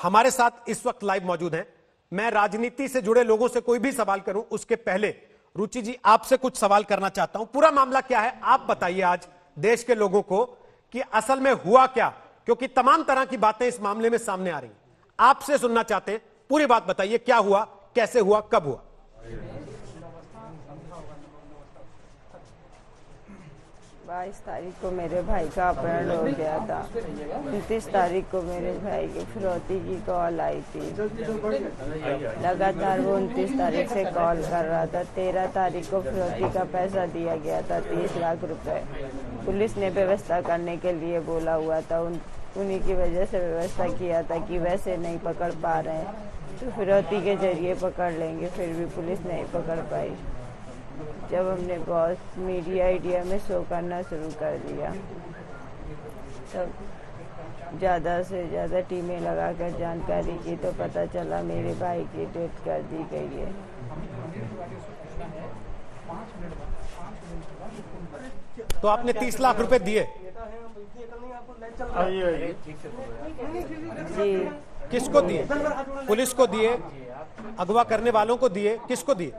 हमारे साथ इस वक्त लाइव मौजूद हैं। मैं राजनीति से जुड़े लोगों से कोई भी सवाल करूं उसके पहले रुचि जी आपसे कुछ सवाल करना चाहता हूं। पूरा मामला क्या है आप बताइए आज देश के लोगों को कि असल में हुआ क्या, क्योंकि तमाम तरह की बातें इस मामले में सामने आ रही हैं। आपसे सुनना चाहते हैं, पूरी बात बताइए, क्या हुआ, कैसे हुआ, कब हुआ। 22 तारीख को मेरे भाई का अपहरण हो गया था। 29 तारीख को मेरे भाई की फिरौती की कॉल आई थी। लगातार वो 29 तारीख से कॉल कर रहा था। 13 तारीख को फिरौती का पैसा दिया गया था, 30 लाख रुपए। पुलिस ने व्यवस्था करने के लिए बोला हुआ था, उन्हीं की वजह से व्यवस्था किया था कि वैसे नहीं पकड़ पा रहे हैं तो फिरौती के जरिए पकड़ लेंगे, फिर भी पुलिस नहीं पकड़ पाई। जब हमने बहुत मीडिया में शो करना शुरू कर दिया तब ज़्यादा से ज़्यादा टीमें लगाकर जानकारी की तो पता चला मेरे भाई की डेथ कर दी गई है। तो आपने 30 लाख रुपए दिए? जी। किसको दिए? पुलिस को दिए, अगवा करने वालों को दिए, किसको दिए?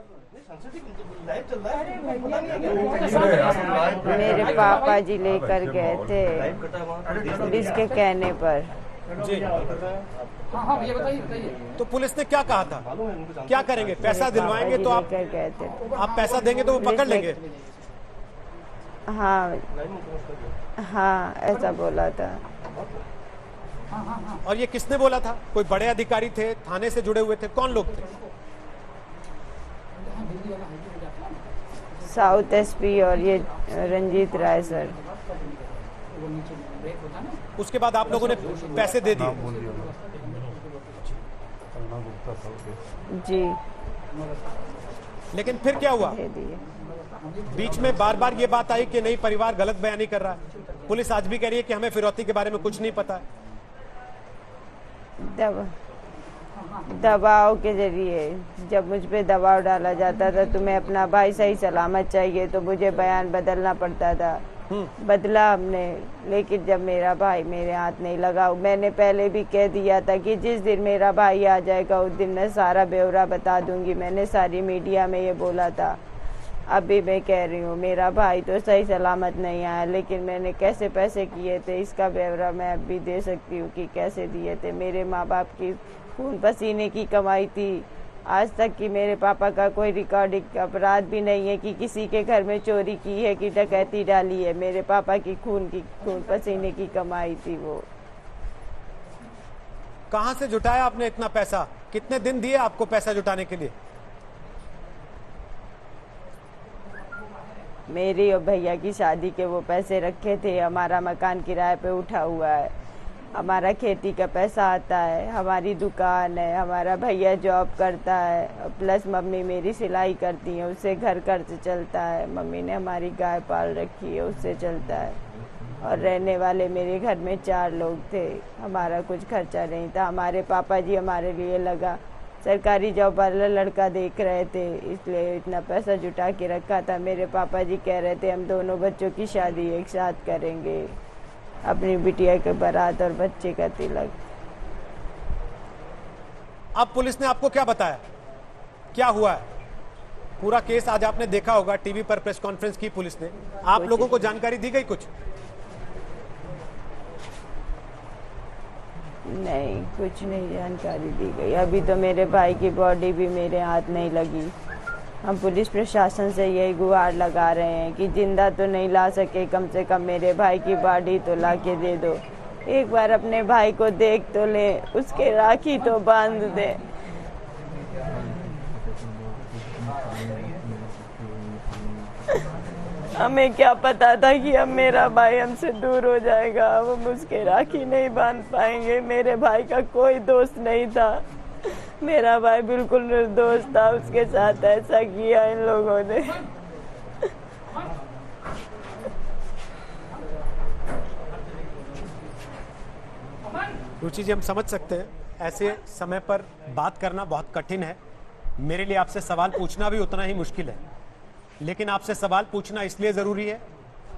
मेरे पापा जी लेकर गए थे पुलिस के कहने पर। जी। तो पुलिस ने क्या कहा था, क्या करेंगे? पैसा दिलवाएंगे तो आप गए थे, आप पैसा देंगे तो वो पकड़ लेंगे? हाँ ऐसा बोला था। और ये किसने बोला था? कोई बड़े अधिकारी थे, थाने से जुड़े हुए थे, कौन लोग थे? साउथ एसपी और ये रंजीत राय सर। उसके बाद आप लोगों ने पैसे दे दिए? जी। लेकिन फिर क्या हुआ? दे दिए। बीच में बार बार ये बात आई कि नहीं परिवार गलत बयानी कर रहा है। पुलिस आज भी कह रही है कि हमें फिरौती के बारे में कुछ नहीं पता है। दबाव के जरिए जब मुझ पे दबाव डाला जाता था, तुम्हें अपना भाई सही सलामत चाहिए तो मुझे बयान बदलना पड़ता था। बदला हमने, लेकिन जब मेरा भाई मेरे हाथ नहीं लगा, मैंने पहले भी कह दिया था कि जिस दिन मेरा भाई आ जाएगा उस दिन मैं सारा ब्यौरा बता दूंगी। मैंने सारी मीडिया में ये बोला था। अभी मैं कह रही हूँ मेरा भाई तो सही सलामत नहीं आया, लेकिन मैंने कैसे पैसे किए थे इसका ब्यौरा मैं अब भी दे सकती हूँ कि कैसे दिए थे। मेरे माँ बाप की खून पसीने की कमाई थी। आज तक कि मेरे पापा का कोई रिकॉर्डिंग अपराध भी नहीं है कि किसी के घर में चोरी की है कि डकैती डाली है। मेरे पापा की खून पसीने की कमाई थी। वो कहां से जुटाया आपने इतना पैसा? कितने दिन दिए आपको पैसा जुटाने के लिए? मेरी और भैया की शादी के वो पैसे रखे थे। हमारा मकान किराए पे उठा हुआ है, हमारा खेती का पैसा आता है, हमारी दुकान है, हमारा भैया जॉब करता है, प्लस मम्मी मेरी सिलाई करती है, उससे घर खर्च चलता है। मम्मी ने हमारी गाय पाल रखी है, उससे चलता है। और रहने वाले मेरे घर में 4 लोग थे, हमारा कुछ खर्चा नहीं था। हमारे पापा जी हमारे लिए लगा सरकारी जॉब वाला लड़का देख रहे थे, इसलिए इतना पैसा जुटा के रखा था। मेरे पापा जी कह रहे थे हम दोनों बच्चों की शादी एक साथ करेंगे, अपनी बिटिया के बारात और बच्चे का तिलक। अब पुलिस ने आपको क्या बताया, क्या हुआ है? पूरा केस आज आपने देखा होगा, टीवी पर प्रेस कॉन्फ्रेंस की पुलिस ने। आप लोगों को जानकारी दी गई कुछ? नहीं, कुछ नहीं जानकारी दी गई। अभी तो मेरे भाई की बॉडी भी मेरे हाथ नहीं लगी। हम पुलिस प्रशासन से यही गुहार लगा रहे हैं कि जिंदा तो नहीं ला सके, कम से कम मेरे भाई की बॉडी तो ला के दे दो। एक बार अपने भाई को देख तो ले, उसके राखी तो बांध दे। हमें क्या पता था कि अब मेरा भाई हमसे दूर हो जाएगा, अब हम उसके राखी नहीं बांध पाएंगे। मेरे भाई का कोई दोस्त नहीं था, मेरा भाई बिल्कुल निर्दोष था। उसके साथ ऐसा किया इन लोगों ने। रुचि जी, हम समझ सकते हैं ऐसे समय पर बात करना बहुत कठिन है। मेरे लिए आपसे सवाल पूछना भी उतना ही मुश्किल है, लेकिन आपसे सवाल पूछना इसलिए जरूरी है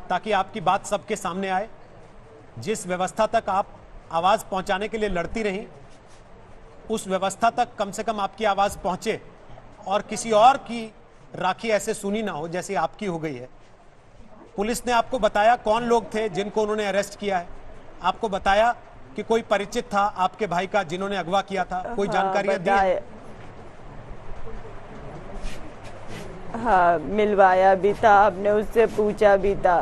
ताकि आपकी बात सबके सामने आए। जिस व्यवस्था तक आप आवाज पहुंचाने के लिए लड़ती रहीं, उस व्यवस्था तक कम से कम आपकी आवाज पहुंचे और किसी और की राखी ऐसे सुनी ना हो जैसे आपकी हो गई है। पुलिस ने आपको बताया कौन लोग थे जिनको उन्होंने अरेस्ट किया है? आपको बताया कि कोई परिचित था आपके भाई का जिन्होंने अगवा किया था? कोई जानकारियां दी है? हाँ, मिलवाया भी था, आपने उससे पूछा भी था।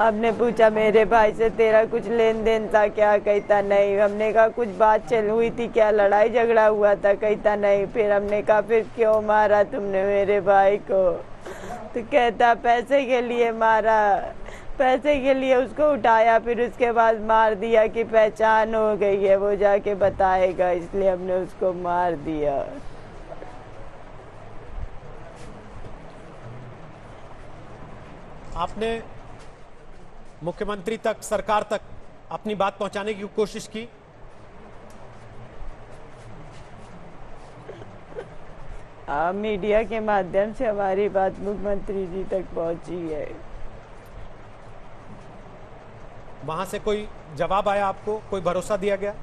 आपने पूछा मेरे भाई से तेरा कुछ लेन देन था क्या? कहता नहीं। हमने कहा कुछ बात चल हुई थी क्या, लड़ाई झगड़ा हुआ था? कहता नहीं। फिर हमने कहा फिर क्यों मारा तुमने मेरे भाई को? तो कहता पैसे के लिए मारा, पैसे के लिए उसको उठाया, फिर उसके बाद मार दिया कि पहचान हो गई है वो जाके बताएगा, इसलिए हमने उसको मार दिया। आपने मुख्यमंत्री तक, सरकार तक अपनी बात पहुंचाने की कोशिश की? मीडिया के माध्यम से हमारी बात मुख्यमंत्री जी तक पहुंची है। वहां से कोई जवाब आया आपको? कोई भरोसा दिया गया?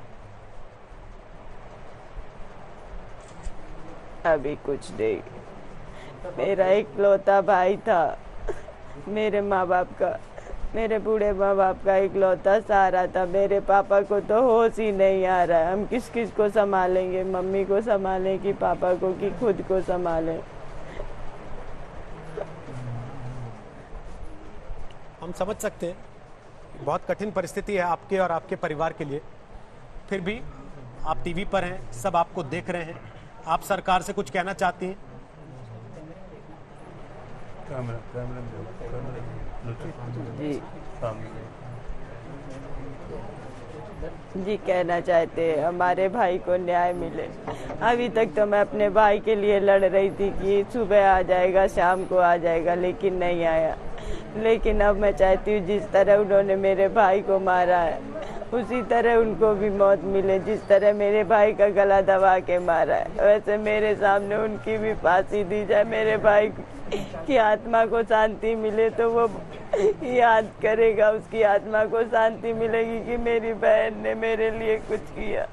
अभी कुछ नहीं। मेरा इकलौता भाई था, मेरे माँ बाप का, मेरे बूढ़े माँ बाप का इकलौता सहारा था। मेरे पापा को तो होश ही नहीं आ रहा है। हम किस किस को संभालेंगे? मम्मी को संभालें कि पापा को, कि खुद को संभालें? हम समझ सकते हैं बहुत कठिन परिस्थिति है आपके और आपके परिवार के लिए। फिर भी आप टीवी पर हैं, सब आपको देख रहे हैं। आप सरकार से कुछ कहना चाहती हैं? जी कहना चाहते हैं हमारे भाई को न्याय मिले। अभी तक तो मैं अपने भाई के लिए लड़ रही थी कि सुबह आ जाएगा, शाम को आ जाएगा, लेकिन नहीं आया। लेकिन अब मैं चाहती हूँ जिस तरह उन्होंने मेरे भाई को मारा है उसी तरह उनको भी मौत मिले। जिस तरह मेरे भाई का गला दबा के मारा है वैसे मेरे सामने उनकी भी फांसी दी जाए। मेरे भाई की आत्मा को शांति मिले तो वो याद करेगा, उसकी आत्मा को शांति मिलेगी कि मेरी बहन ने मेरे लिए कुछ किया।